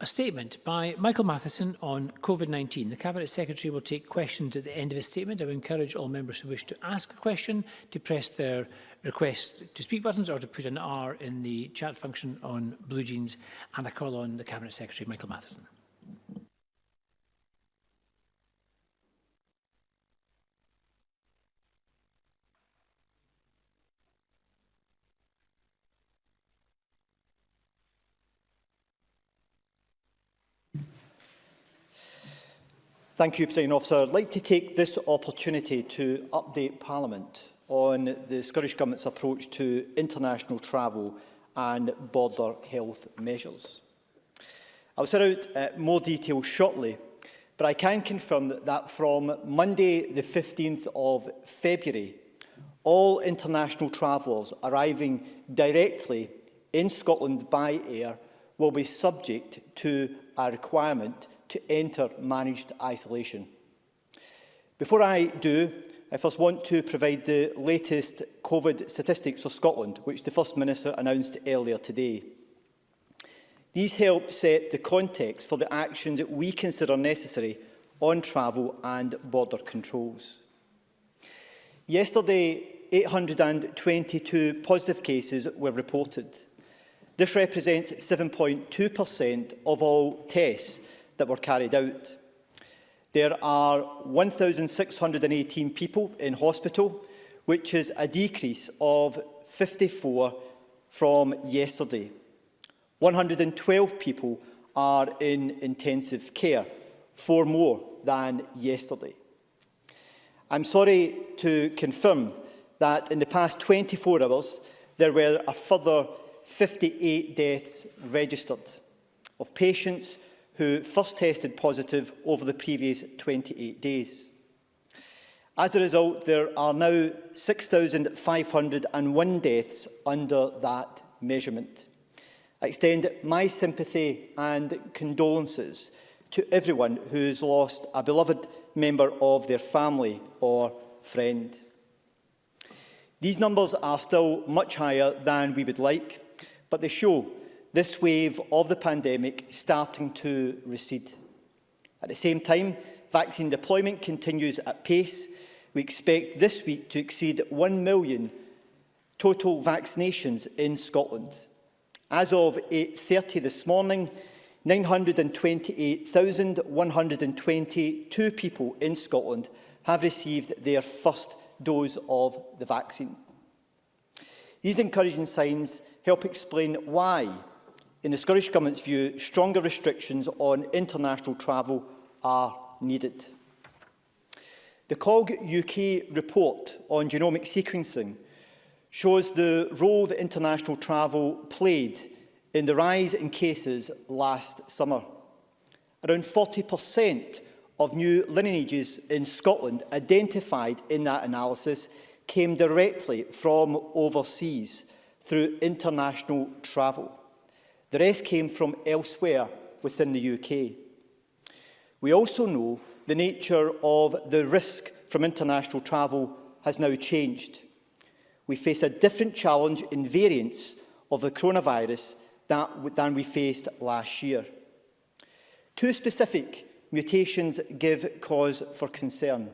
A statement by Michael Matheson on COVID-19. The Cabinet Secretary will take questions at the end of his statement. I would encourage all members who wish to ask a question to press their request to speak buttons or to put an R in the chat function on Blue Jeans. And I call on the Cabinet Secretary, Michael Matheson. Thank you, Presiding Officer. I'd like to take this opportunity to update Parliament on the Scottish Government's approach to international travel and border health measures. I'll set out more detail shortly, but I can confirm that from Monday the 15th of February, all international travellers arriving directly in Scotland by air will be subject to a requirement to enter managed isolation. Before I do, I first want to provide the latest COVID statistics for Scotland, which the First Minister announced earlier today. These help set the context for the actions that we consider necessary on travel and border controls. Yesterday, 822 positive cases were reported. This represents 7.2% of all tests that were carried out. There are 1,618 people in hospital, which is a decrease of 54 from yesterday. 112 people are in intensive care, 4 more than yesterday. I'm sorry to confirm that in the past 24 hours, there were a further 58 deaths registered of patients who first tested positive over the previous 28 days. As a result, there are now 6,501 deaths under that measurement. I extend my sympathy and condolences to everyone who's lost a beloved member of their family or friend. These numbers are still much higher than we would like, but they show this wave of the pandemic starting to recede. At the same time, vaccine deployment continues at pace. We expect this week to exceed 1 million total vaccinations in Scotland. As of 8:30 this morning, 928,122 people in Scotland have received their first dose of the vaccine. These encouraging signs help explain why, in the Scottish Government's view, stronger restrictions on international travel are needed. The COG UK report on genomic sequencing shows the role that international travel played in the rise in cases last summer. Around 40% of new lineages in Scotland identified in that analysis came directly from overseas through international travel. The rest came from elsewhere within the UK. We also know the nature of the risk from international travel has now changed. We face a different challenge in variants of the coronavirus than we faced last year. 2 specific mutations give cause for concern.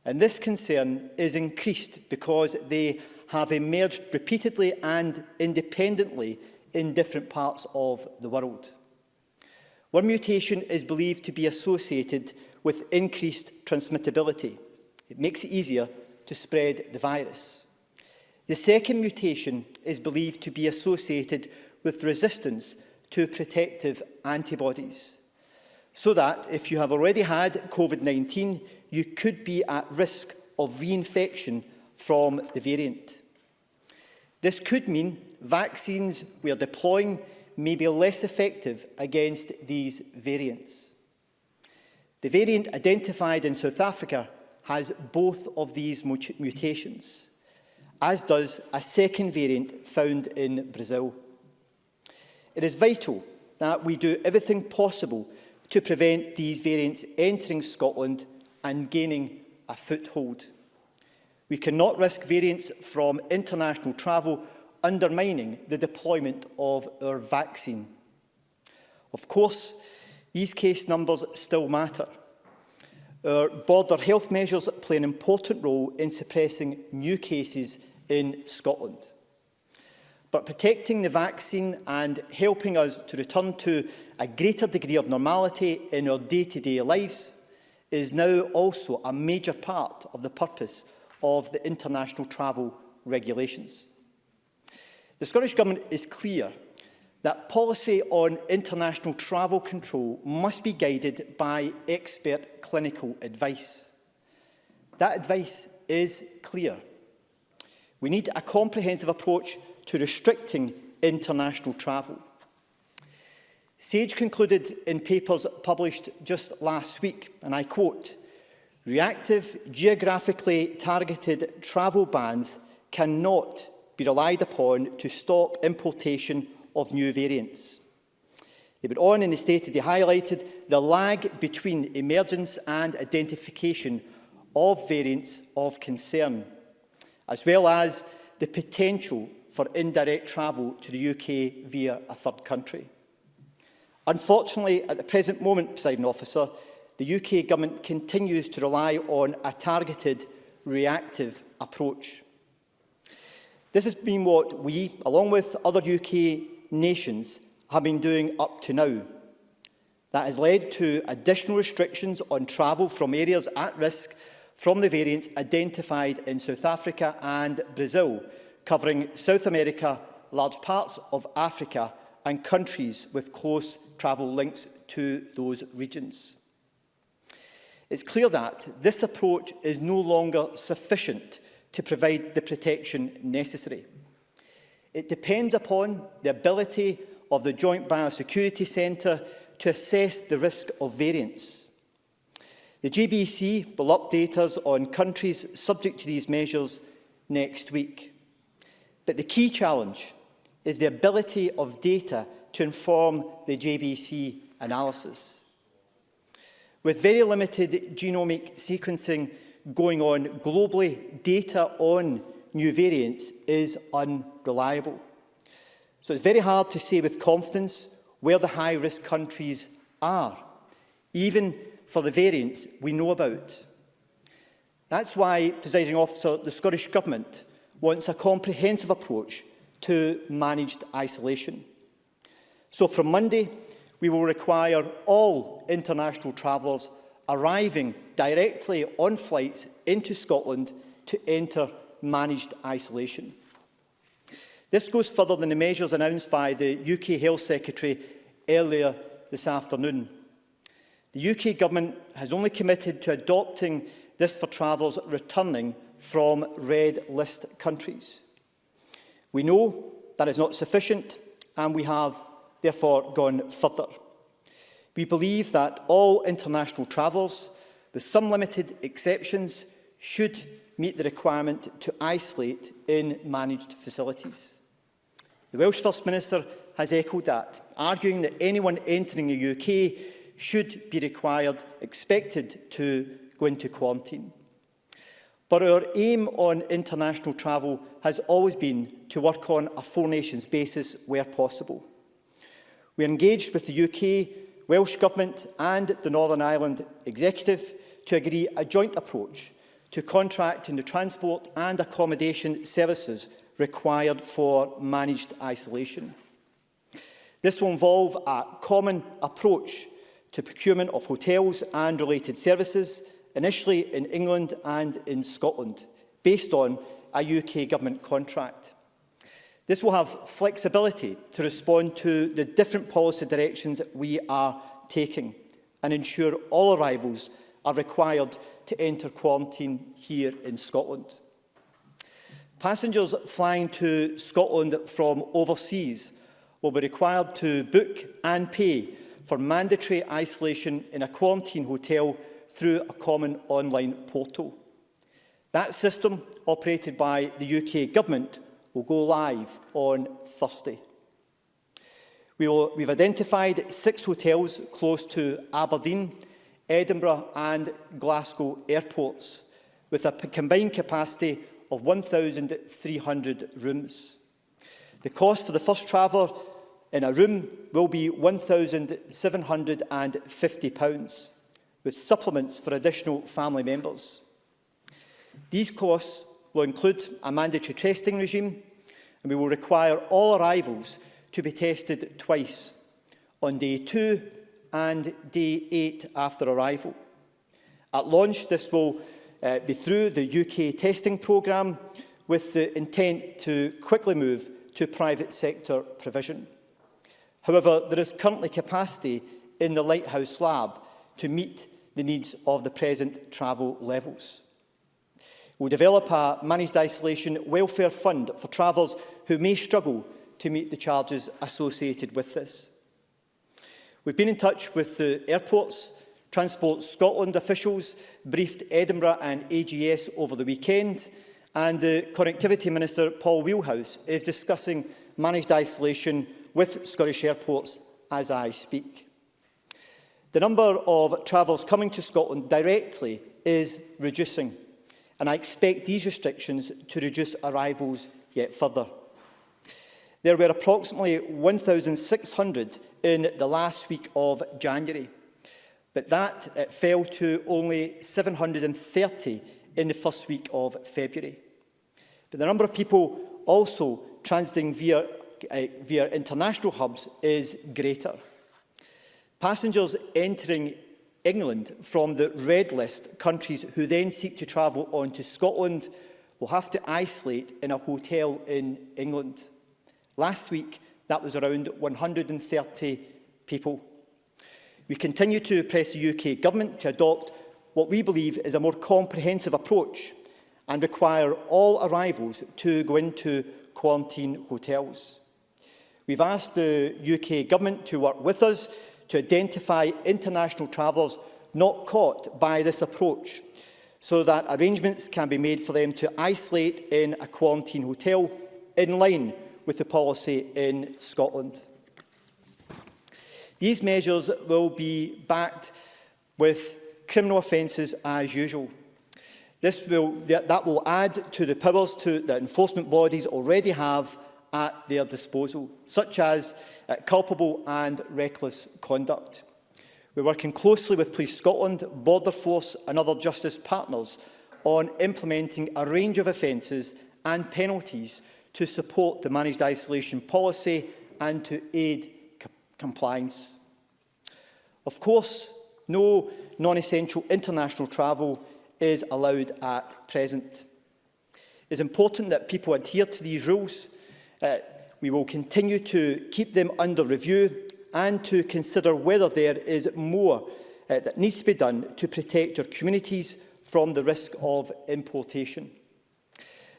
And this concern is increased because they have emerged repeatedly and independently in different parts of the world. One mutation is believed to be associated with increased transmittability. It makes it easier to spread the virus. The second mutation is believed to be associated with resistance to protective antibodies, so that if you have already had COVID-19, you could be at risk of reinfection from the variant. This could mean vaccines we are deploying may be less effective against these variants. The variant identified in South Africa has both of these mutations, as does a second variant found in Brazil. It is vital that we do everything possible to prevent these variants entering Scotland and gaining a foothold. We cannot risk variants from international travel undermining the deployment of our vaccine. Of course, these case numbers still matter. Our border health measures play an important role in suppressing new cases in Scotland. But protecting the vaccine and helping us to return to a greater degree of normality in our day-to-day lives is now also a major part of the purpose of the international travel regulations. The Scottish Government is clear that policy on international travel control must be guided by expert clinical advice. That advice is clear. We need a comprehensive approach to restricting international travel. SAGE concluded in papers published just last week, and I quote, "Reactive, geographically targeted travel bans cannot be relied upon to stop importation of new variants." They went on in the statement, they highlighted the lag between emergence and identification of variants of concern, as well as the potential for indirect travel to the UK via a third country. Unfortunately, at the present moment, Presiding Officer, the UK Government continues to rely on a targeted, reactive approach. This has been what we, along with other UK nations, have been doing up to now. That has led to additional restrictions on travel from areas at risk from the variants identified in South Africa and Brazil, covering South America, large parts of Africa and countries with close travel links to those regions. It's clear that this approach is no longer sufficient to provide the protection necessary. It depends upon the ability of the Joint Biosecurity Centre to assess the risk of variants. The GBC will update us on countries subject to these measures next week. But the key challenge is the ability of data to inform the JBC analysis. With very limited genomic sequencing going on globally, data on new variants is unreliable. So it's very hard to say with confidence where the high-risk countries are, even for the variants we know about. That's why, Presiding Officer, the Scottish Government wants a comprehensive approach to managed isolation. So from Monday, we will require all international travellers arriving directly on flights into Scotland to enter managed isolation. This goes further than the measures announced by the UK Health Secretary earlier this afternoon. The UK Government has only committed to adopting this for travellers returning from red list countries. We know that is not sufficient, and we have therefore gone further. We believe that all international travellers, with some limited exceptions, should meet the requirement to isolate in managed facilities. The Welsh First Minister has echoed that, arguing that anyone entering the UK should be expected to go into quarantine. But our aim on international travel has always been to work on a four-nations basis where possible. We are engaged with the UK, Welsh Government and the Northern Ireland Executive to agree a joint approach to contracting the transport and accommodation services required for managed isolation. This will involve a common approach to procurement of hotels and related services, initially in England and in Scotland, based on a UK Government contract. This will have flexibility to respond to the different policy directions we are taking and ensure all arrivals are required to enter quarantine here in Scotland. Passengers flying to Scotland from overseas will be required to book and pay for mandatory isolation in a quarantine hotel through a common online portal. That system, operated by the UK Government, will go live on Thursday. We've identified 6 hotels close to Aberdeen, Edinburgh and Glasgow airports, with a combined capacity of 1,300 rooms. The cost for the first traveller in a room will be £1,750, with supplements for additional family members. These costs will include a mandatory testing regime, and we will require all arrivals to be tested twice, on day 2 and day 8 after arrival. At launch, this will be through the UK testing programme, with the intent to quickly move to private sector provision. However, there is currently capacity in the Lighthouse Lab to meet the needs of the present travel levels. We'll develop a managed isolation welfare fund for travellers who may struggle to meet the charges associated with this. We've been in touch with the airports. Transport Scotland officials briefed Edinburgh and AGS over the weekend, and the Connectivity Minister, Paul Wheelhouse, is discussing managed isolation with Scottish airports as I speak. The number of travellers coming to Scotland directly is reducing, and I expect these restrictions to reduce arrivals yet further. There were approximately 1,600 in the last week of January, but that fell to only 730 in the first week of February. But the number of people also transiting via international hubs is greater. Passengers entering England from the red list countries who then seek to travel on to Scotland will have to isolate in a hotel in England. Last week, that was around 130 people. We continue to press the UK Government to adopt what we believe is a more comprehensive approach and require all arrivals to go into quarantine hotels. We've asked the UK Government to work with us to identify international travellers not caught by this approach, so that arrangements can be made for them to isolate in a quarantine hotel in line with the policy in Scotland. These measures will be backed with criminal offences as usual. That will add to the powers that enforcement bodies already have at their disposal, such as culpable and reckless conduct. We're working closely with Police Scotland, Border Force and other justice partners on implementing a range of offences and penalties to support the managed isolation policy and to aid compliance. Of course, no non-essential international travel is allowed at present. It's important that people adhere to these rules. We will continue to keep them under review and to consider whether there is more that needs to be done to protect our communities from the risk of importation.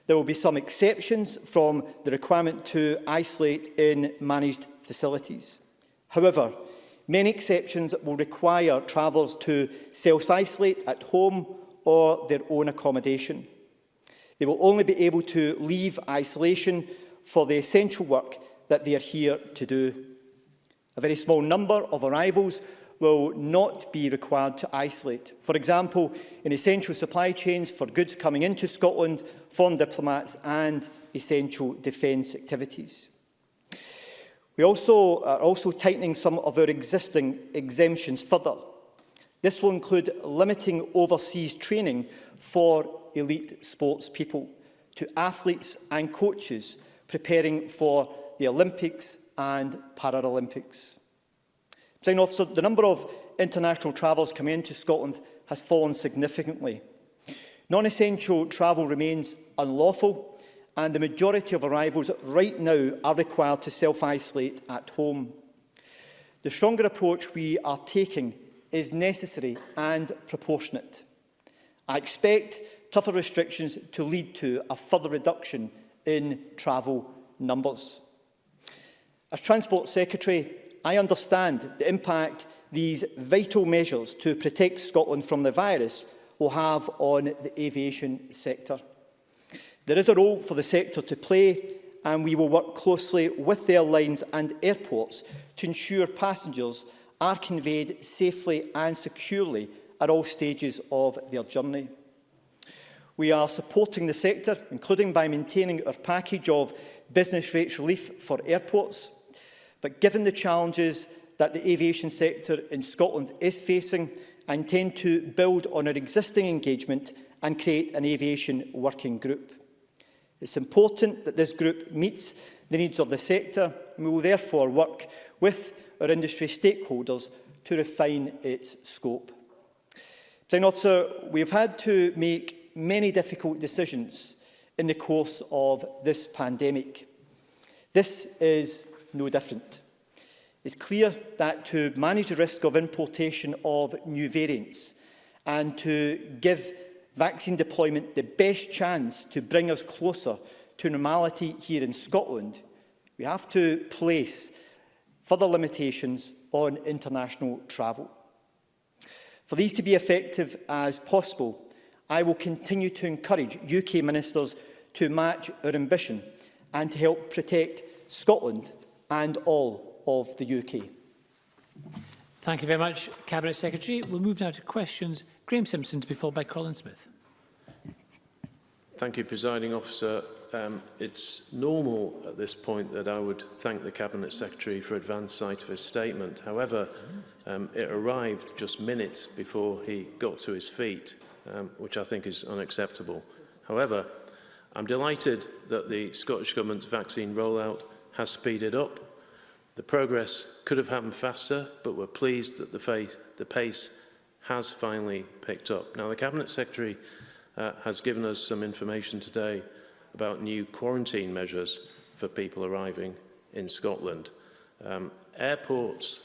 There will be some exceptions from the requirement to isolate in managed facilities. However, many exceptions will require travellers to self-isolate at home or their own accommodation. They will only be able to leave isolation for the essential work that they are here to do. A very small number of arrivals will not be required to isolate. For example, in essential supply chains for goods coming into Scotland, foreign diplomats and essential defence activities. We are also tightening some of our existing exemptions further. This will include limiting overseas training for elite sports people to athletes and coaches preparing for the Olympics and Paralympics. Presiding Officer, the number of international travellers coming into Scotland has fallen significantly. Non-essential travel remains unlawful, and the majority of arrivals right now are required to self-isolate at home. The stronger approach we are taking is necessary and proportionate. I expect tougher restrictions to lead to a further reduction in travel numbers. As Transport Secretary, I understand the impact these vital measures to protect Scotland from the virus will have on the aviation sector. There is a role for the sector to play, and we will work closely with the airlines and airports to ensure passengers are conveyed safely and securely at all stages of their journey. We are supporting the sector, including by maintaining our package of business rates relief for airports, But given the challenges that the aviation sector in Scotland is facing, I intend to build on our existing engagement and create an aviation working group. It's important that this group meets the needs of the sector, and we will therefore work with our industry stakeholders to refine its scope. Presiding Officer, we have had to make many difficult decisions in the course of this pandemic. This is no different. It's clear that to manage the risk of importation of new variants and to give vaccine deployment the best chance to bring us closer to normality here in Scotland, we have to place further limitations on international travel. For these to be effective as possible, I will continue to encourage UK ministers to match our ambition and to help protect Scotland and all of the UK. Thank you very much, Cabinet Secretary. We'll move now to questions. Graham Simpson to be followed by Colin Smith. Thank you, Presiding Officer. It's normal at this point that I would thank the Cabinet Secretary for advance sight of his statement. However, it arrived just minutes before he got to his feet, which I think is unacceptable. However, I'm delighted that the Scottish Government's vaccine rollout has speeded up. The progress could have happened faster, but we're pleased that the pace has finally picked up. Now, the Cabinet Secretary has given us some information today about new quarantine measures for people arriving in Scotland. Airports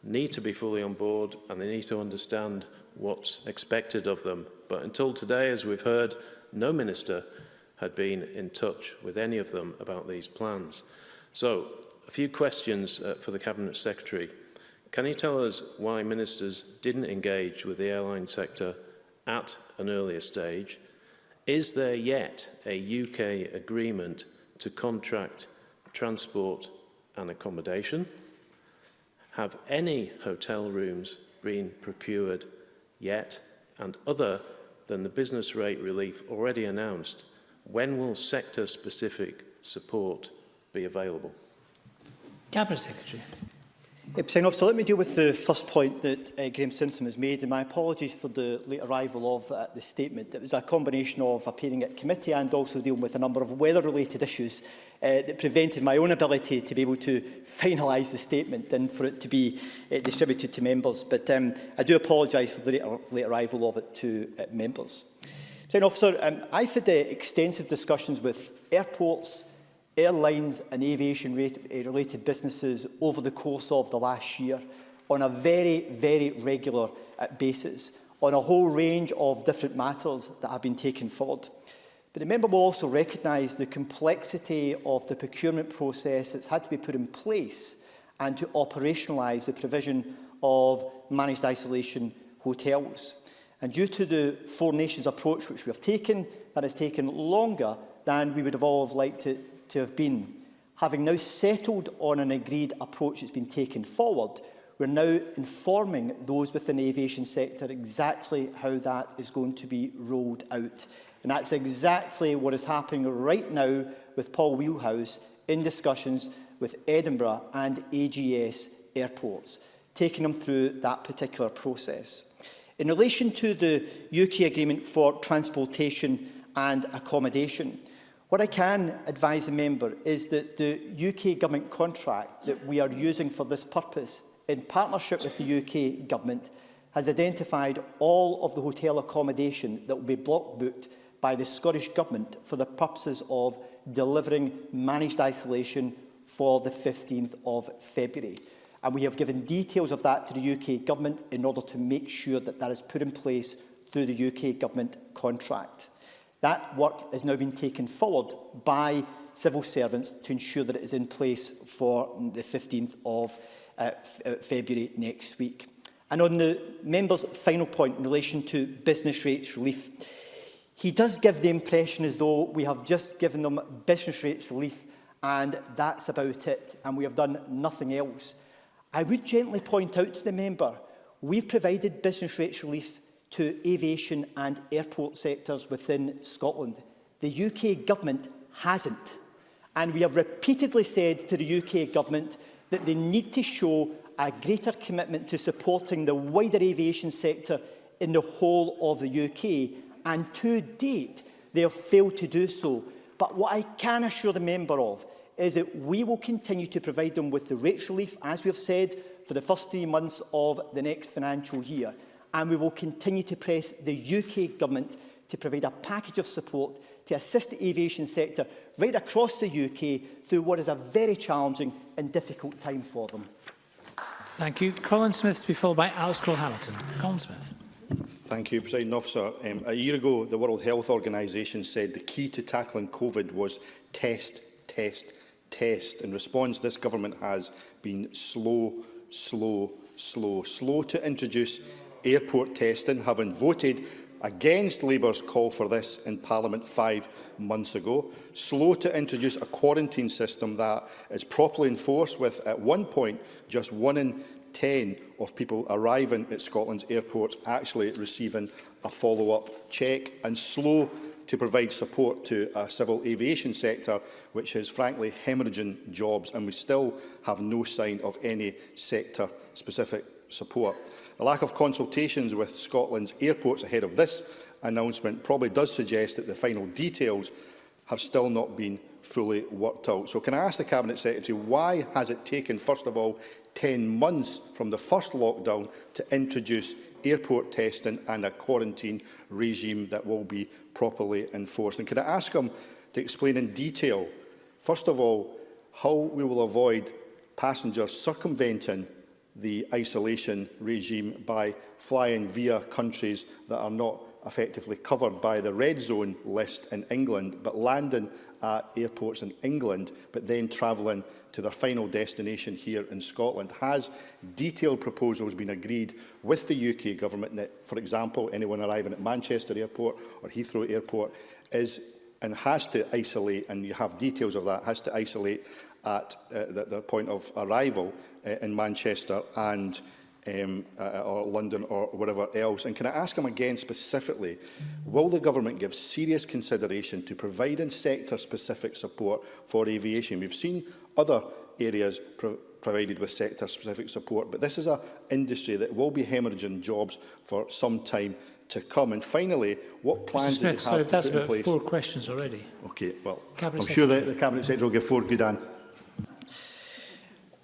need to be fully on board and they need to understand what's expected of them. But until today, as we've heard, no minister had been in touch with any of them about these plans. So, a few questions for the Cabinet Secretary. Can you tell us why ministers didn't engage with the airline sector at an earlier stage? Is there yet a UK agreement to contract transport and accommodation? Have any hotel rooms been procured yet? And other than the business rate relief already announced, when will sector-specific support be available? Cabinet Secretary. Presiding Officer, let me deal with the first point that Graham Simpson has made, and my apologies for the late arrival of the statement. It was a combination of appearing at committee and also dealing with a number of weather-related issues that prevented my own ability to be able to finalise the statement and for it to be distributed to members. But I do apologise for the late arrival of it to members. Presiding Officer, I've had extensive discussions with airports, airlines and aviation-related businesses over the course of the last year on a very, very regular basis on a whole range of different matters that have been taken forward. But the member will also recognise the complexity of the procurement process that's had to be put in place and to operationalise the provision of managed isolation hotels. And due to the Four Nations approach which we have taken, that has taken longer than we would have all liked it to have been. Having now settled on an agreed approach that's been taken forward, we're now informing those within the aviation sector exactly how that is going to be rolled out. And that's exactly what is happening right now with Paul Wheelhouse in discussions with Edinburgh and AGS airports, taking them through that particular process. In relation to the UK agreement for transportation and accommodation, what I can advise the member is that the UK Government contract that we are using for this purpose, in partnership with the UK Government, has identified all of the hotel accommodation that will be block booked by the Scottish Government for the purposes of delivering managed isolation for the 15th of February. And we have given details of that to the UK Government in order to make sure that that is put in place through the UK Government contract. That work has now been taken forward by civil servants to ensure that it is in place for the 15th of February next week. And on the member's final point in relation to business rates relief, he does give the impression as though we have just given them business rates relief and that's about it, and we have done nothing else. I would gently point out to the member, we've provided business rates relief to aviation and airport sectors within Scotland. The UK Government hasn't. And we have repeatedly said to the UK Government that they need to show a greater commitment to supporting the wider aviation sector in the whole of the UK, and to date they have failed to do so. But what I can assure the member of is that we will continue to provide them with the rates relief, as we have said, for the first 3 months of the next financial year. And we will continue to press the UK Government to provide a package of support to assist the aviation sector right across the UK through what is a very challenging and difficult time for them. Thank you. Colin Smith to be followed by Alice Cole-Hamilton. Colin Smith. Thank you, Presiding Officer. A year ago, the World Health Organization said the key to tackling COVID was test, test, test. In response, this government has been slow to introduce airport testing, having voted against Labour's call for this in Parliament 5 months ago. Slow to introduce a quarantine system that is properly enforced, with at one point just 1 in 10 of people arriving at Scotland's airports actually receiving a follow-up check, and slow to provide support to a civil aviation sector which is frankly hemorrhaging jobs, and we still have no sign of any sector-specific support. The lack of consultations with Scotland's airports ahead of this announcement probably does suggest that the final details have still not been fully worked out. So can I ask the Cabinet Secretary, why has it taken, first of all, 10 months from the first lockdown to introduce airport testing and a quarantine regime that will be properly enforced? And can I ask him to explain in detail, first of all, how we will avoid passengers circumventing the isolation regime by flying via countries that are not effectively covered by the red zone list in England, but landing at airports in England, but then travelling to their final destination here in Scotland? Has detailed proposals been agreed with the UK Government that, for example, anyone arriving at Manchester Airport or Heathrow Airport is and has to isolate, and you have details of that, has to isolate at the point of arrival in Manchester and or London or wherever else? And can I ask him again specifically, will the Government give serious consideration to providing sector-specific support for aviation? We've seen other areas provided with sector-specific support, but this is an industry that will be hemorrhaging jobs for some time to come. And finally, what plans does it have to put in place? That's about 4 questions already. Okay, well, Cabinet I'm sure that the Cabinet Secretary will give 4 good answers.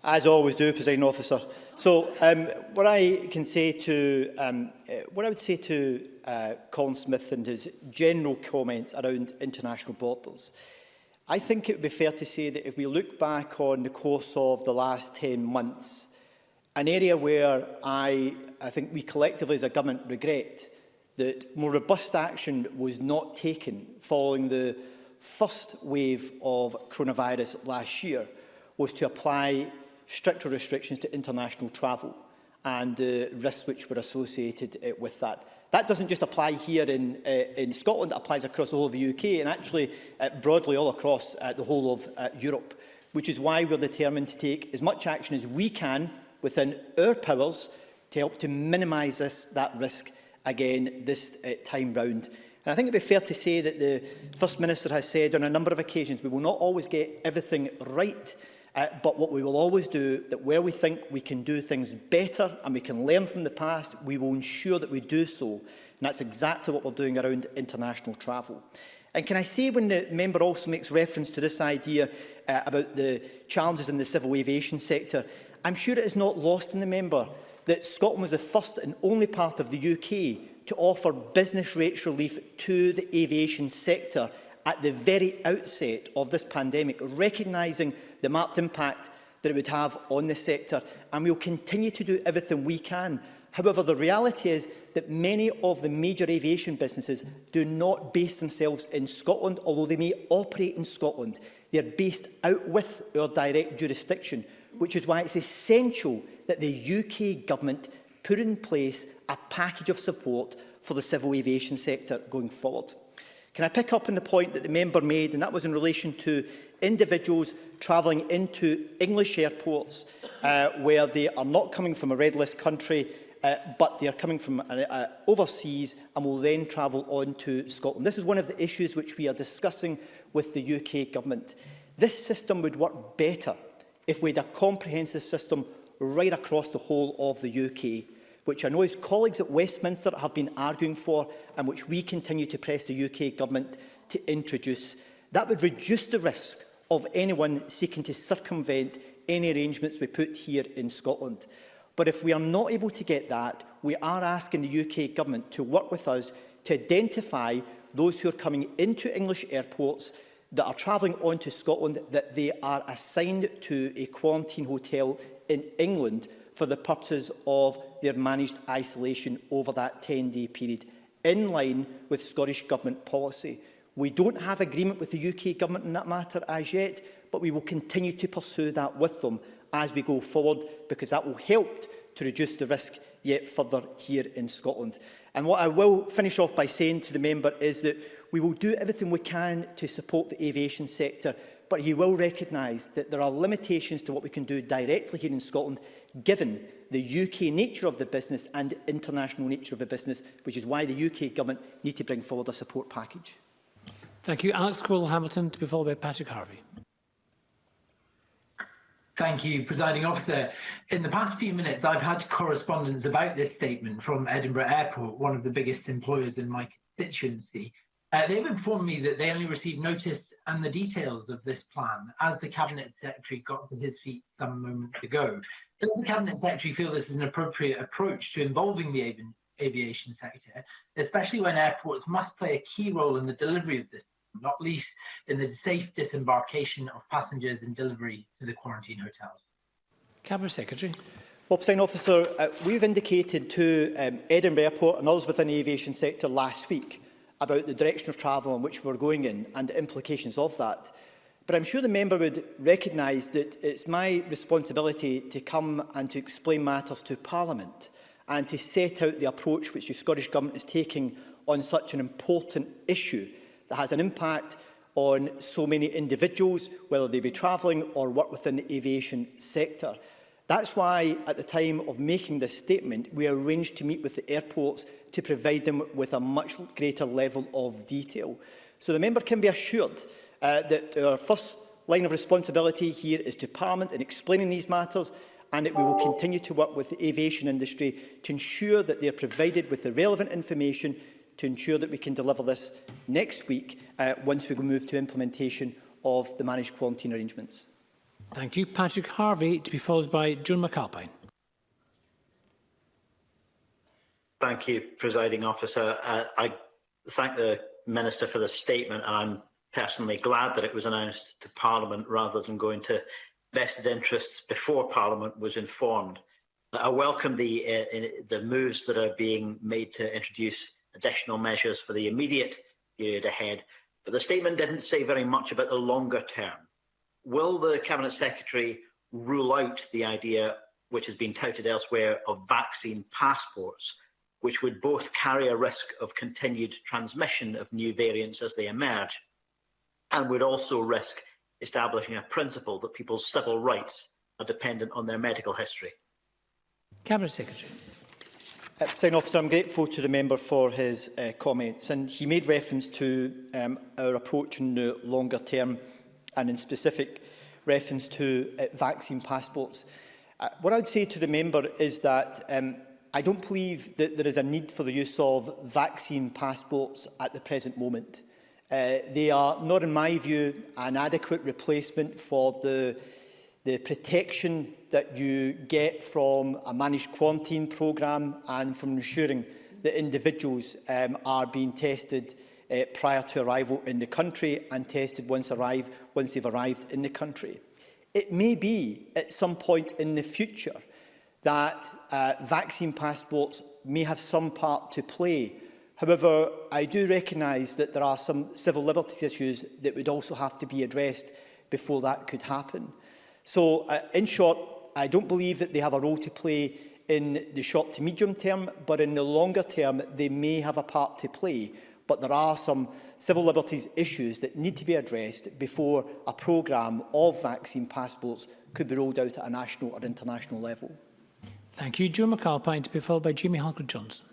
As I always do, Presiding Officer. So, what I can say to, what I would say to Colin Smith and his general comments around international borders, I think it would be fair to say that if we look back on the course of the last 10 months, an area where I think we collectively as a government regret that more robust action was not taken following the first wave of coronavirus last year, was to apply stricter restrictions to international travel and the risks which were associated with that. That doesn't just apply here in Scotland, it applies across the whole of the UK and actually broadly all across the whole of Europe, which is why we're determined to take as much action as we can within our powers to help to minimise that risk again this time round. And I think it would be fair to say that the First Minister has said on a number of occasions we will not always get everything right, but what we will always do, that where we think we can do things better and we can learn from the past, we will ensure that we do so. And that's exactly what we're doing around international travel. And can I say, when the member also makes reference to this idea about the challenges in the civil aviation sector, I'm sure it is not lost in the member that Scotland was the first and only part of the UK to offer business rates relief to the aviation sector at the very outset of this pandemic, recognising the marked impact that it would have on the sector, and we will continue to do everything we can. However, the reality is that many of the major aviation businesses do not base themselves in Scotland, although they may operate in Scotland. They are based out with our direct jurisdiction, which is why it's essential that the UK Government put in place a package of support for the civil aviation sector going forward. Can I pick up on the point that the member made, and that was in relation to individuals travelling into English airports where they are not coming from a red list country, but they are coming from overseas and will then travel on to Scotland. This is one of the issues which we are discussing with the UK Government. This system would work better if we had a comprehensive system right across the whole of the UK, which I know his colleagues at Westminster have been arguing for and which we continue to press the UK Government to introduce. That would reduce the risk of anyone seeking to circumvent any arrangements we put here in Scotland. But if we are not able to get that, we are asking the UK Government to work with us to identify those who are coming into English airports that are travelling on to Scotland, that they are assigned to a quarantine hotel in England for the purposes of their managed isolation over that 10-day period, in line with Scottish Government policy. We don't have agreement with the UK Government in that matter as yet, but we will continue to pursue that with them as we go forward, because that will help to reduce the risk yet further here in Scotland. And what I will finish off by saying to the member is that we will do everything we can to support the aviation sector, but he will recognise that there are limitations to what we can do directly here in Scotland, given the UK nature of the business and international nature of the business, which is why the UK Government need to bring forward a support package. Thank you. Alex Cole-Hamilton, to be followed by Patrick Harvey. Thank you, Presiding Officer. In the past few minutes, I've had correspondence about this statement from Edinburgh Airport, one of the biggest employers in my constituency. They've informed me that they only received notice and the details of this plan as the Cabinet Secretary got to his feet some moments ago. Does the Cabinet Secretary feel this is an appropriate approach to involving the aviation sector, especially when airports must play a key role in the delivery of this, not least in the safe disembarkation of passengers and delivery to the quarantine hotels? Cabinet Secretary. Well, Presiding Officer, we've indicated to Edinburgh Airport and others within the aviation sector last week about the direction of travel in which we're going in and the implications of that. But I'm sure the member would recognise that it's my responsibility to come and to explain matters to Parliament and to set out the approach which the Scottish Government is taking on such an important issue that has an impact on so many individuals, whether they be travelling or work within the aviation sector. That's why, at the time of making this statement, we arranged to meet with the airports to provide them with a much greater level of detail. So the member can be assured that our first line of responsibility here is to Parliament in explaining these matters, and that we will continue to work with the aviation industry to ensure that they are provided with the relevant information to ensure that we can deliver this next week once we move to implementation of the managed quarantine arrangements. Thank you. Patrick Harvey, to be followed by Joan McAlpine. Thank you, Presiding Officer. I thank the Minister for the statement, and I'm personally glad that it was announced to Parliament rather than going to vested interests before Parliament was informed. I welcome the moves that are being made to introduce additional measures for the immediate period ahead, but the statement didn't say very much about the longer term. Will the Cabinet Secretary rule out the idea, which has been touted elsewhere, of vaccine passports, which would both carry a risk of continued transmission of new variants as they emerge, and would also risk establishing a principle that people's civil rights are dependent on their medical history? Cabinet Secretary. Presiding Officer, I'm grateful to the member for his comments, and he made reference to our approach in the longer term and in specific reference to vaccine passports. What I would say to the member is that I don't believe that there is a need for the use of vaccine passports at the present moment. They are not, in my view, an adequate replacement for the protection that you get from a managed quarantine programme and from ensuring that individuals are being tested prior to arrival in the country and tested once they've arrived in the country. It may be at some point in the future that vaccine passports may have some part to play. However, I do recognise that there are some civil liberties issues that would also have to be addressed before that could happen. So, in short, I don't believe that they have a role to play in the short to medium term, but in the longer term, they may have a part to play. But there are some civil liberties issues that need to be addressed before a programme of vaccine passports could be rolled out at a national or international level. Thank you. Joan McAlpine, to be followed by Jamie Halker-Johnson.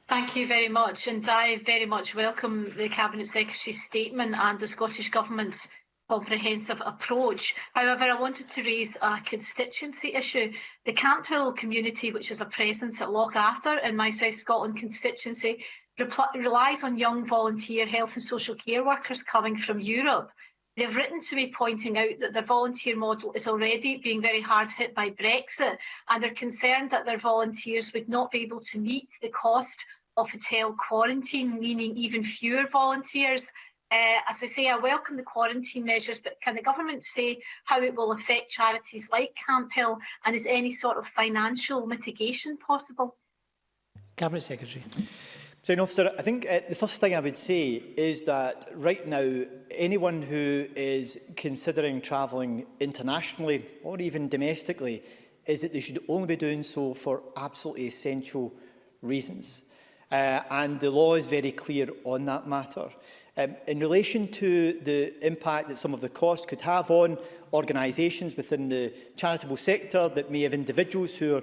Thank you very much, and I very much welcome the Cabinet Secretary's statement and the Scottish Government's comprehensive approach. However, I wanted to raise a constituency issue. The Camphill community, which is a presence at Loch Arthur in my South Scotland constituency, relies on young volunteer health and social care workers coming from Europe. They've written to me pointing out that their volunteer model is already being very hard hit by Brexit, and they're concerned that their volunteers would not be able to meet the cost of hotel quarantine, meaning even fewer volunteers. As I say, I welcome the quarantine measures, but can the government say how it will affect charities like Camphill, and is any sort of financial mitigation possible? Cabinet Secretary. Presiding Officer, I think the first thing I would say is that right now, anyone who is considering travelling internationally or even domestically is that they should only be doing so for absolutely essential reasons. And the law is very clear on that matter. In relation to the impact that some of the costs could have on organisations within the charitable sector that may have individuals who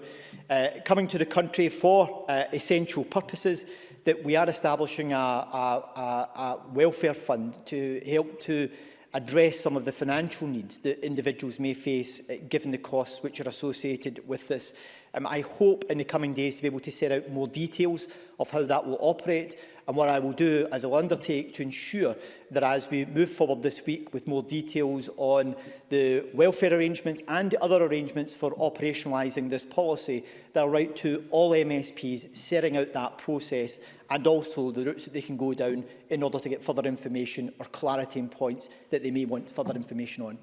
are coming to the country for essential purposes, that we are establishing a welfare fund to help to address some of the financial needs that individuals may face given the costs which are associated with this. I hope in the coming days to be able to set out more details of how that will operate, and what I will do is I will undertake to ensure that as we move forward this week with more details on the welfare arrangements and other arrangements for operationalising this policy, that are right to all MSPs setting out that process and also the routes that they can go down in order to get further information or clarity in points that they may want further information on.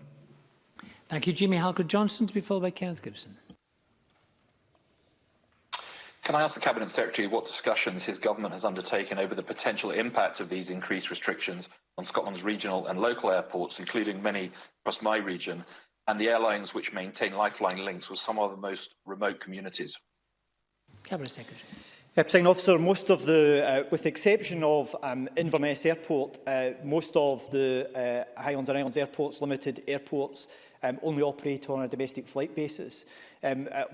Thank you. Jamie Halker-Johnson, to be followed by Kenneth Gibson. Can I ask the Cabinet Secretary what discussions his government has undertaken over the potential impact of these increased restrictions on Scotland's regional and local airports, including many across my region, and the airlines which maintain lifeline links with some of the most remote communities? Cabinet Secretary. Presiding Officer, most of the, with the exception of Inverness Airport, most of the Highlands and Islands Airports Limited airports only operate on a domestic flight basis.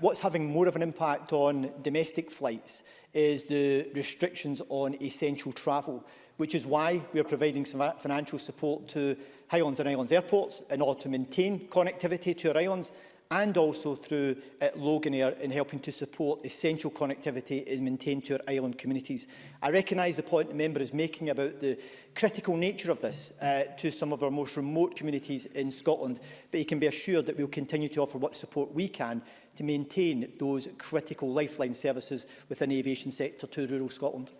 What's having more of an impact on domestic flights is the restrictions on essential travel, which is why we are providing some financial support to Highlands and Islands airports in order to maintain connectivity to our islands, and also through Logan Air in helping to support essential connectivity is maintained to our island communities. I recognise the point the member is making about the critical nature of this to some of our most remote communities in Scotland, but you can be assured that we will continue to offer what support we can to maintain those critical lifeline services within the aviation sector to rural Scotland.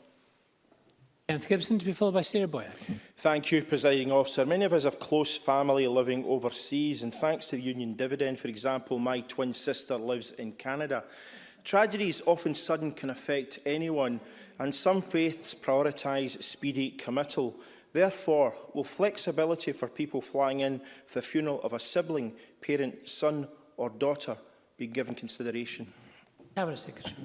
Kenneth Gibson, to be followed by Sarah Boyack. Thank you, Presiding Officer. Many of us have close family living overseas, and thanks to the union dividend, for example, my twin sister lives in Canada. Tragedies, often sudden, can affect anyone, and some faiths prioritise speedy committal. Therefore, will flexibility for people flying in for the funeral of a sibling, parent, son or daughter be given consideration? Cabinet Secretary.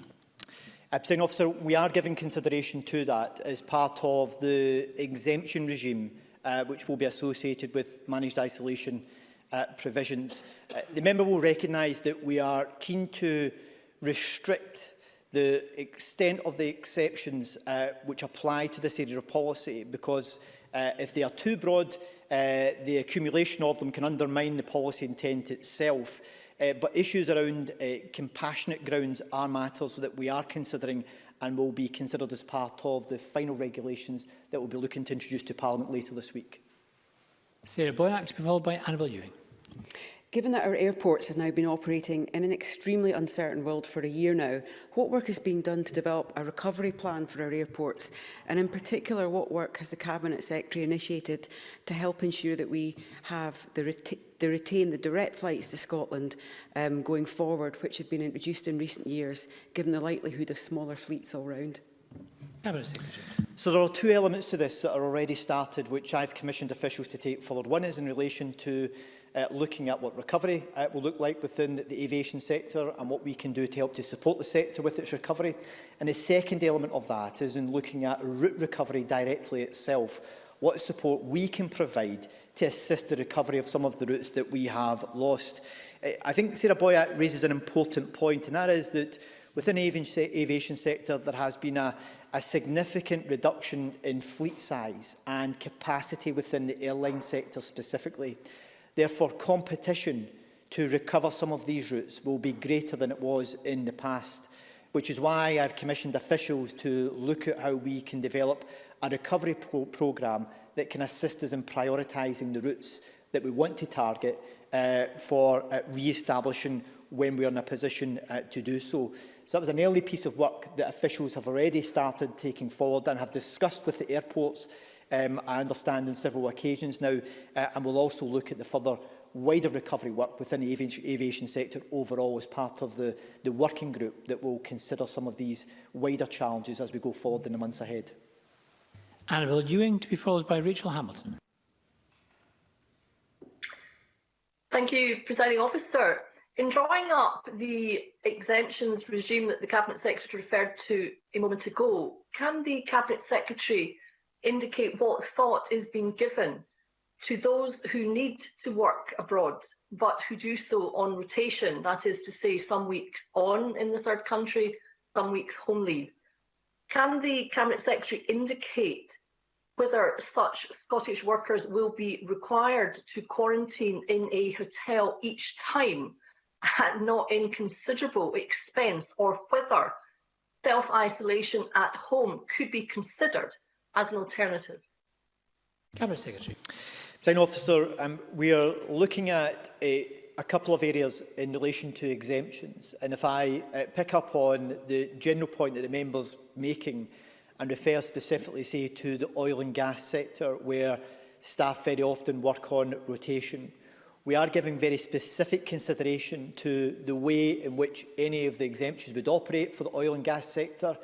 Presiding Officer, we are giving consideration to that as part of the exemption regime which will be associated with managed isolation provisions. The member will recognise that we are keen to restrict the extent of the exceptions which apply to this area of policy, because if they are too broad, the accumulation of them can undermine the policy intent itself. But issues around compassionate grounds are matters that we are considering and will be considered as part of the final regulations that we'll be looking to introduce to Parliament later this week. Sarah Boyack, to be followed by Annabel Ewing. Given that our airports have now been operating in an extremely uncertain world for a year now, what work is being done to develop a recovery plan for our airports? And in particular, what work has the Cabinet Secretary initiated to help ensure that we have retain the direct flights to Scotland going forward, which have been introduced in recent years, given the likelihood of smaller fleets all round? Cabinet Secretary. So there are two elements to this that are already started, which I've commissioned officials to take forward. One is in relation to looking at what recovery will look like within the aviation sector and what we can do to help to support the sector with its recovery. And the second element of that is in looking at route recovery directly itself, what support we can provide to assist the recovery of some of the routes that we have lost. I think Sarah Boyack raises an important point, and that is that Within the aviation sector, there has been a significant reduction in fleet size and capacity within the airline sector specifically. Therefore, competition to recover some of these routes will be greater than it was in the past, which is why I've commissioned officials to look at how we can develop a recovery programme that can assist us in prioritising the routes that we want to target for re-establishing when we are in a position to do so. So that was an early piece of work that officials have already started taking forward and have discussed with the airports, I understand, on several occasions now, and we'll also look at the further wider recovery work within the aviation sector overall as part of the working group that will consider some of these wider challenges as we go forward in the months ahead. Annabel Ewing, to be followed by Rachel Hamilton. Thank you, Presiding Officer. In drawing up the exemptions regime that the Cabinet Secretary referred to a moment ago, can the Cabinet Secretary indicate what thought is being given to those who need to work abroad but who do so on rotation, that is to say some weeks on in the third country, some weeks home leave? Can the Cabinet Secretary indicate whether such Scottish workers will be required to quarantine in a hotel each time at not inconsiderable expense, or whether self-isolation at home could be considered as an alternative? Cabinet Secretary. Presiding Officer, we are looking at a couple of areas in relation to exemptions. And if I pick up on the general point that the member's making and refer specifically, say, to the oil and gas sector, where staff very often work on rotation, we are giving very specific consideration to the way in which any of the exemptions would operate for the oil and gas sector,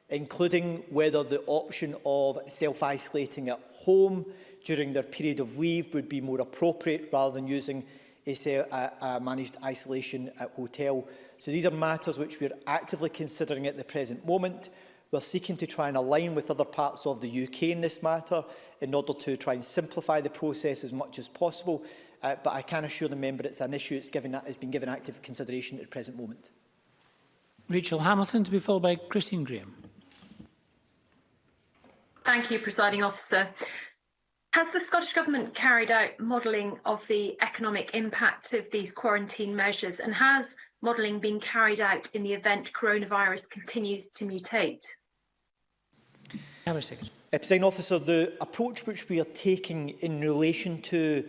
including whether the option of self-isolating at home during their period of leave would be more appropriate rather than using a managed isolation at hotel. So these are matters which we are actively considering at the present moment. We're seeking to try and align with other parts of the UK in this matter in order to try and simplify the process as much as possible. But I can assure the member it's an issue that's been given active consideration at the present moment. Rachel Hamilton, to be followed by Christine Graham. Thank you, Presiding Officer. Has the Scottish Government carried out modelling of the economic impact of these quarantine measures, and has modelling been carried out in the event coronavirus continues to mutate? Presiding Officer, the approach which we are taking in relation to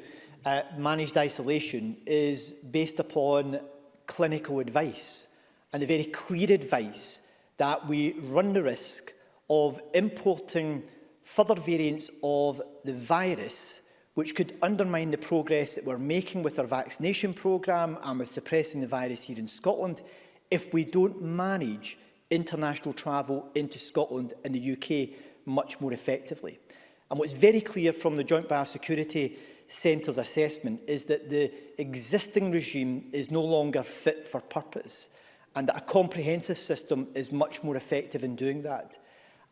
managed isolation is based upon clinical advice, and the very clear advice that we run the risk of importing further variants of the virus which could undermine the progress that we're making with our vaccination programme and with suppressing the virus here in Scotland if we don't manage international travel into Scotland and the UK much more effectively. And what's very clear from the Joint Biosecurity Centre's assessment is that the existing regime is no longer fit for purpose, and that a comprehensive system is much more effective in doing that.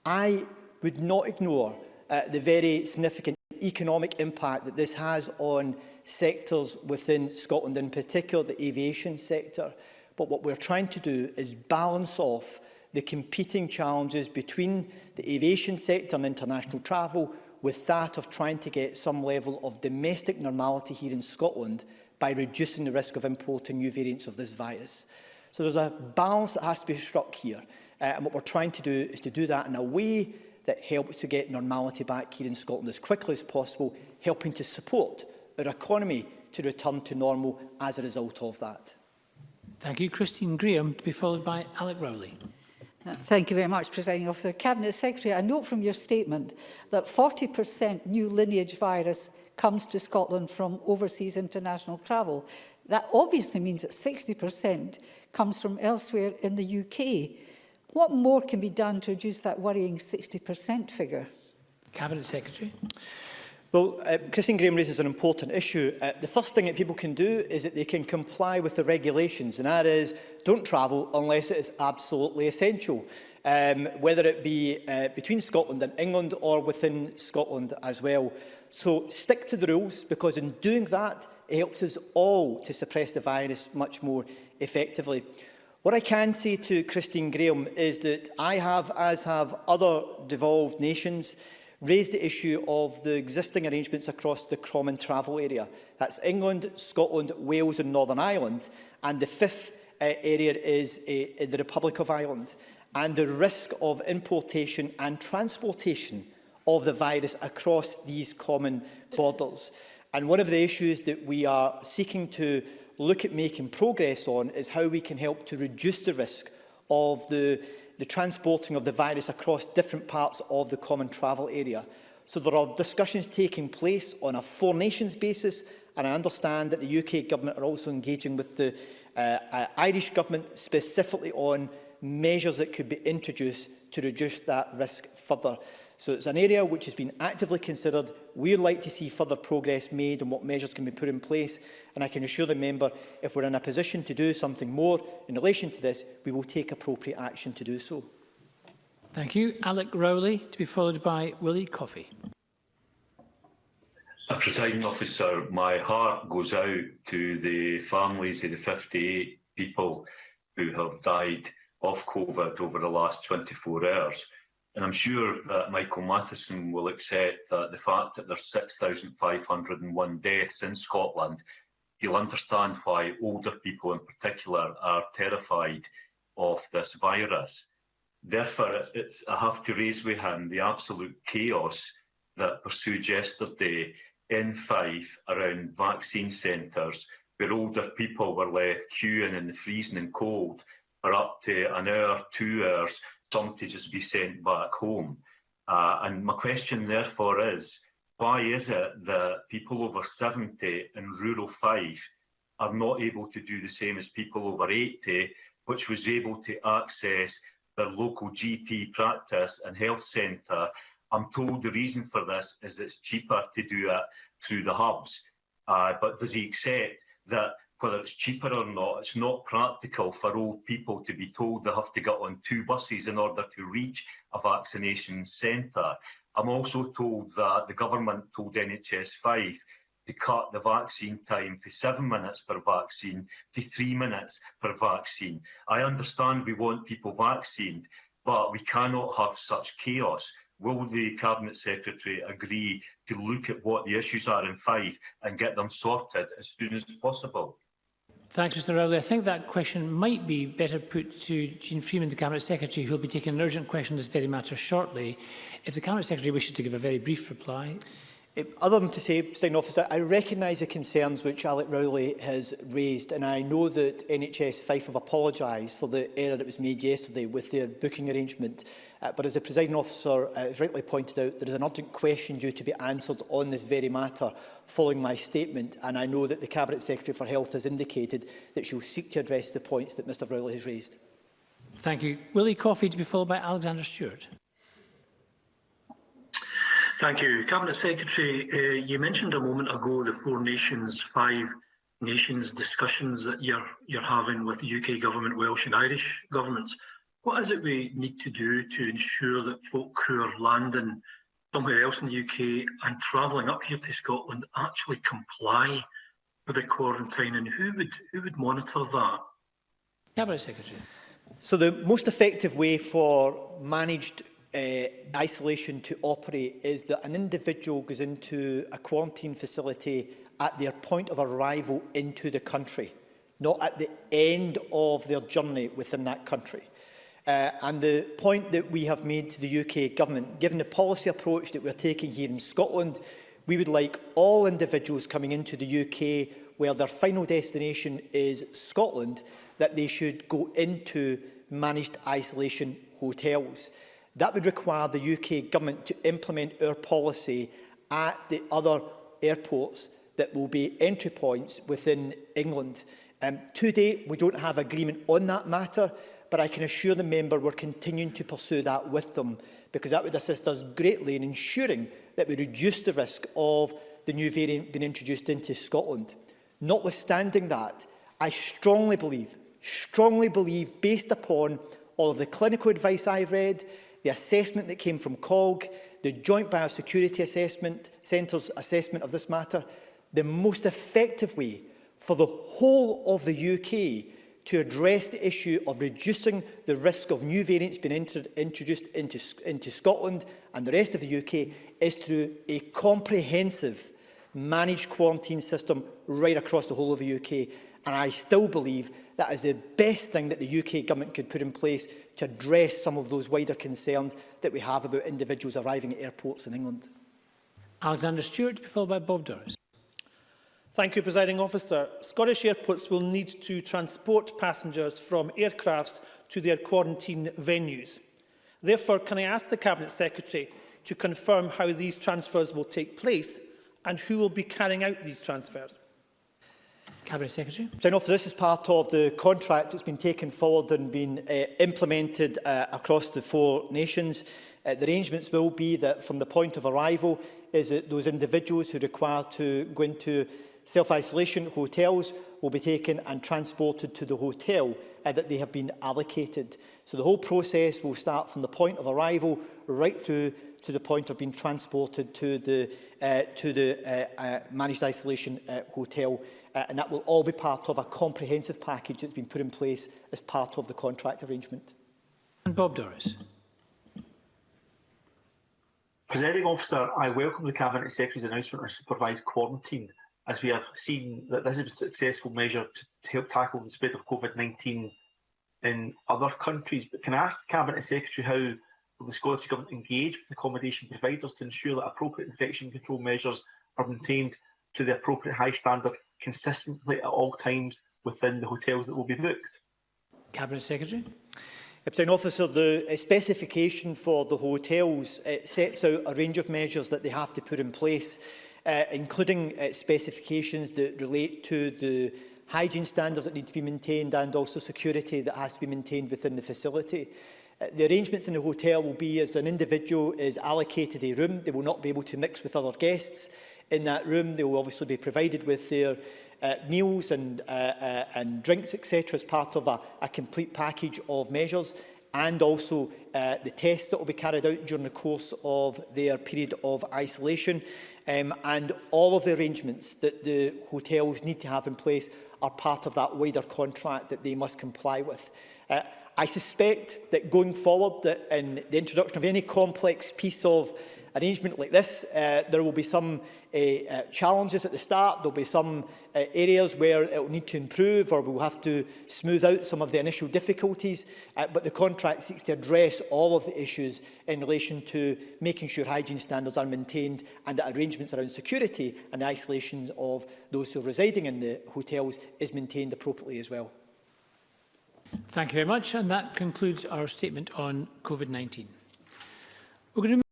I would not ignore the very significant economic impact that this has on sectors within Scotland, in particular the aviation sector. But what we're trying to do is balance off the competing challenges between the aviation sector and international travel with that of trying to get some level of domestic normality here in Scotland by reducing the risk of importing new variants of this virus. So there's a balance that has to be struck here. And what we're trying to do is to do that in a way that helps to get normality back here in Scotland as quickly as possible, helping to support our economy to return to normal as a result of that. Thank you. Christine Graham, to be followed by Alec Rowley. Thank you very much, Presiding Officer. Cabinet Secretary, I note from your statement that 40% new lineage virus comes to Scotland from overseas international travel. That obviously means that 60% comes from elsewhere in the UK. What more can be done to reduce that worrying 60% figure? Cabinet Secretary. Well, Christine Graham raises an important issue. The first thing that people can do is that they can comply with the regulations, and that is don't travel unless it is absolutely essential, whether it be between Scotland and England or within Scotland as well. So stick to the rules, because in doing that, it helps us all to suppress the virus much more effectively. What I can say to Christine Graham is that I have, as have other devolved nations, raised the issue of the existing arrangements across the common travel area. That's England, Scotland, Wales and Northern Ireland. And the fifth area is the Republic of Ireland. And the risk of importation and transportation of the virus across these common borders. And one of the issues that we are seeking to look at making progress on is how we can help to reduce the risk of the transporting of the virus across different parts of the common travel area. So there are discussions taking place on a four nations basis, and I understand that the UK Government are also engaging with the Irish Government specifically on measures that could be introduced to reduce that risk further. So it's an area which has been actively considered. We'd like to see further progress made on what measures can be put in place. And I can assure the member, if we're in a position to do something more in relation to this, we will take appropriate action to do so. Thank you. Alec Rowley, to be followed by Willie Coffey. Presiding Officer, my heart goes out to the families of the 58 people who have died of COVID over the last 24 hours. And I'm sure that Michael Matheson will accept that the fact that there's 6,501 deaths in Scotland, he'll understand why older people in particular are terrified of this virus. Therefore, I have to raise with him the absolute chaos that pursued yesterday in Fife around vaccine centres, where older people were left queuing in the freezing and cold for up to an hour, 2 hours, some to just be sent back home. And my question therefore is, why is it that people over 70 in rural Fife are not able to do the same as people over 80, which was able to access their local GP practice and health centre? I'm told the reason for this is it's cheaper to do it through the hubs. But does he accept that whether it's cheaper or not, it's not practical for old people to be told they have to get on 2 buses in order to reach a vaccination centre? I'm also told that the government told NHS Fife to cut the vaccine time from 7 minutes per vaccine to 3 minutes per vaccine. I understand we want people vaccinated, but we cannot have such chaos. Will the Cabinet Secretary agree to look at what the issues are in Fife and get them sorted as soon as possible? Thanks, Mr Rowley. I think that question might be better put to Jean Freeman, the Cabinet Secretary, who will be taking an urgent question on this very matter shortly. If the Cabinet Secretary wishes to give a very brief reply. Other than to say, Presiding Officer, I recognise the concerns which Alec Rowley has raised, and I know that NHS Fife have apologised for the error that was made yesterday with their booking arrangement. But as the Presiding Officer has rightly pointed out, there is an urgent question due to be answered on this very matter following my statement, and I know that the Cabinet Secretary for Health has indicated that she will seek to address the points that Mr Rowley has raised. Thank you. Willie Coffey, to be followed by Alexander Stewart. Thank you. Cabinet Secretary, you mentioned a moment ago the 4 nations, 5 nations discussions that you're having with the UK Government, Welsh and Irish governments. What is it we need to do to ensure that folk who are landing somewhere else in the UK and travelling up here to Scotland actually comply with the quarantine, and who would monitor that? Cabinet Secretary. So the most effective way for managed isolation to operate is that an individual goes into a quarantine facility at their point of arrival into the country, not at the end of their journey within that country. And the point that we have made to the UK Government, given the policy approach that we're taking here in Scotland, we would like all individuals coming into the UK where their final destination is Scotland, that they should go into managed isolation hotels. That would require the UK Government to implement our policy at the other airports that will be entry points within England. To date, we don't have agreement on that matter, but I can assure the member we're continuing to pursue that with them, because that would assist us greatly in ensuring that we reduce the risk of the new variant being introduced into Scotland. Notwithstanding that, I strongly believe, based upon all of the clinical advice I've read, the assessment that came from COG, the Joint Biosecurity Assessment Centre's assessment of this matter, the most effective way for the whole of the UK to address the issue of reducing the risk of new variants being introduced into Scotland and the rest of the UK is through a comprehensive managed quarantine system right across the whole of the UK. And I still believe that is the best thing that the UK government could put in place to address some of those wider concerns that we have about individuals arriving at airports in England. Alexander Stewart, to be followed by Bob Doris. Thank you, Presiding Officer. Scottish airports will need to transport passengers from aircrafts to their quarantine venues. Therefore, can I ask the Cabinet Secretary to confirm how these transfers will take place and who will be carrying out these transfers? Cabinet Secretary. This is part of the contract that's been taken forward and been implemented across the 4 nations. The arrangements will be that from the point of arrival is that those individuals who require to go into self-isolation hotels will be taken and transported to the hotel that they have been allocated. So the whole process will start from the point of arrival right through to the point of being transported to the managed isolation hotel. And that will all be part of a comprehensive package that's been put in place as part of the contract arrangement. And Bob Doris. Presiding Officer, I welcome the Cabinet Secretary's announcement on supervised quarantine, as we have seen that this is a successful measure to help tackle the spread of COVID-19 in other countries. But can I ask the Cabinet Secretary how will the Scottish Government engage with accommodation providers to ensure that appropriate infection control measures are maintained to the appropriate high standard consistently at all times within the hotels that will be booked? Cabinet Secretary. Presiding Officer, the specification for the hotels sets out a range of measures that they have to put in place, including specifications that relate to the hygiene standards that need to be maintained and also security that has to be maintained within the facility. The arrangements in the hotel will be as an individual is allocated a room. They will not be able to mix with other guests in that room. They will obviously be provided with their meals and drinks, etc., as part of a complete package of measures, and also the tests that will be carried out during the course of their period of isolation. And all of the arrangements that the hotels need to have in place are part of that wider contract that they must comply with. I suspect that going forward, that in the introduction of any complex piece of arrangement like this, there will be some challenges at the start. There will be some areas where it will need to improve, or we'll have to smooth out some of the initial difficulties. But the contract seeks to address all of the issues in relation to making sure hygiene standards are maintained and that arrangements around security and the isolation of those who are residing in the hotels is maintained appropriately as well. Thank you very much. And that concludes our statement on COVID-19. We're going to